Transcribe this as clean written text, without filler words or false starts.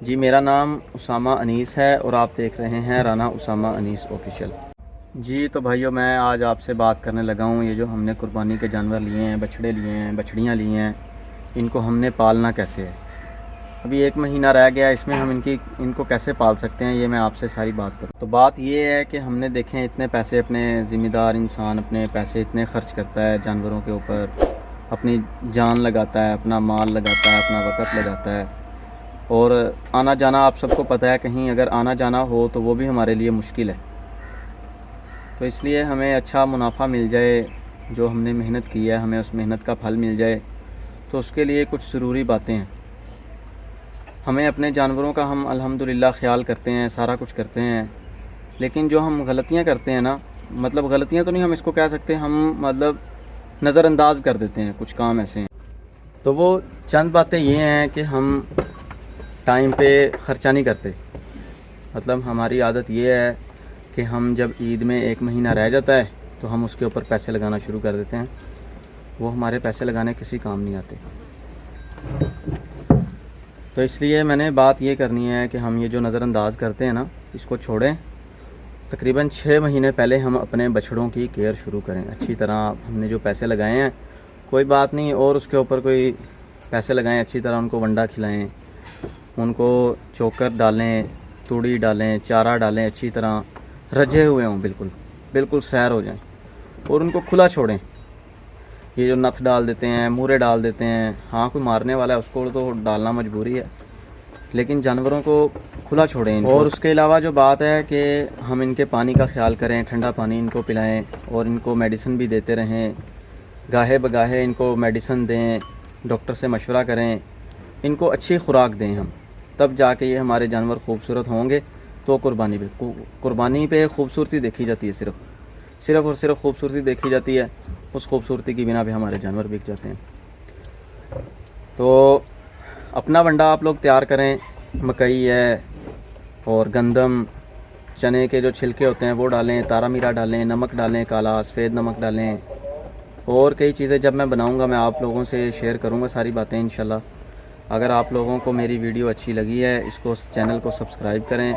جی میرا نام اسامہ انیس ہے اور آپ دیکھ رہے ہیں رانا اسامہ انیس آفیشیل۔ جی تو بھائیو، میں آج آپ سے بات کرنے لگا ہوں یہ جو ہم نے قربانی کے جانور لیے ہیں، بچھڑے لیے ہیں، بچڑیاں لی ہیں، ان کو ہم نے پالنا کیسے ہے۔ ابھی 1 مہینہ رہ گیا، اس میں ہم ان کو کیسے پال سکتے ہیں، یہ میں آپ سے ساری بات کروں۔ تو بات یہ ہے کہ ہم نے دیکھیں اتنے پیسے، اپنے ذمہ دار انسان اپنے پیسے اتنے خرچ کرتا ہے جانوروں کے اوپر، اپنی جان لگاتا ہے، اپنا مال لگاتا ہے، اپنا وقت لگاتا ہے، اور آنا جانا آپ سب کو پتہ ہے، کہیں اگر آنا جانا ہو تو وہ بھی ہمارے لیے مشکل ہے۔ تو اس لیے ہمیں اچھا منافع مل جائے، جو ہم نے محنت کی ہے ہمیں اس محنت کا پھل مل جائے، تو اس کے لیے کچھ ضروری باتیں ہیں۔ ہمیں اپنے جانوروں کا ہم الحمدللہ خیال کرتے ہیں، سارا کچھ کرتے ہیں، لیکن جو ہم غلطیاں کرتے ہیں نا، مطلب غلطیاں تو نہیں ہم اس کو کہہ سکتے، ہم مطلب نظر انداز کر دیتے ہیں، کچھ کام ایسے ہیں۔ تو وہ چند باتیں یہ ہیں کہ ہم ٹائم پہ خرچہ نہیں کرتے۔ مطلب ہماری عادت یہ ہے کہ ہم جب عید میں 1 مہینہ رہ جاتا ہے تو ہم اس کے اوپر پیسے لگانا شروع کر دیتے ہیں، وہ ہمارے پیسے لگانے کسی کام نہیں آتے۔ تو اس لیے میں نے بات یہ کرنی ہے کہ ہم یہ جو نظر انداز کرتے ہیں نا، اس کو چھوڑیں۔ تقریباً 6 مہینے پہلے ہم اپنے بچھڑوں کی کیئر شروع کریں اچھی طرح۔ ہم نے جو پیسے لگائے ہیں کوئی بات نہیں، اور اس کے اوپر کوئی پیسے لگائیں، اچھی طرح ان کو ونڈا کھلائیں، ان کو چوکر ڈالیں، توڑی ڈالیں، چارہ ڈالیں، اچھی طرح رجے ہوئے ہوں، بالکل سیر ہو جائیں، اور ان کو کھلا چھوڑیں۔ یہ جو نتھ ڈال دیتے ہیں، مورے ڈال دیتے ہیں، ہاں کوئی مارنے والا ہے اس کو تو ڈالنا مجبوری ہے، لیکن جانوروں کو کھلا چھوڑیں ان کو۔ اور اس کے علاوہ جو بات ہے کہ ہم ان کے پانی کا خیال کریں، ٹھنڈا پانی ان کو پلائیں، اور ان کو میڈیسن بھی دیتے رہیں، گاہے بگاہے ان کو میڈیسن دیں، ڈاکٹر سے مشورہ کریں، ان کو اچھی خوراک دیں ہم، تب جا کے یہ ہمارے جانور خوبصورت ہوں گے۔ تو قربانی پہ خوبصورتی دیکھی جاتی ہے، صرف اور صرف خوبصورتی دیکھی جاتی ہے، اس خوبصورتی کی بنا پہ ہمارے جانور بک جاتے ہیں۔ تو اپنا ونڈا آپ لوگ تیار کریں، مکئی ہے اور گندم، چنے کے جو چھلکے ہوتے ہیں وہ ڈالیں، تارا میرا ڈالیں، نمک ڈالیں، کالا سفید نمک ڈالیں، اور کئی چیزیں جب میں بناؤں گا میں آپ لوگوں سے شیئر کروں گا ساری باتیں انشاءاللہ۔ اگر آپ لوگوں کو میری ویڈیو اچھی لگی ہے، اس کو چینل کو سبسکرائب کریں۔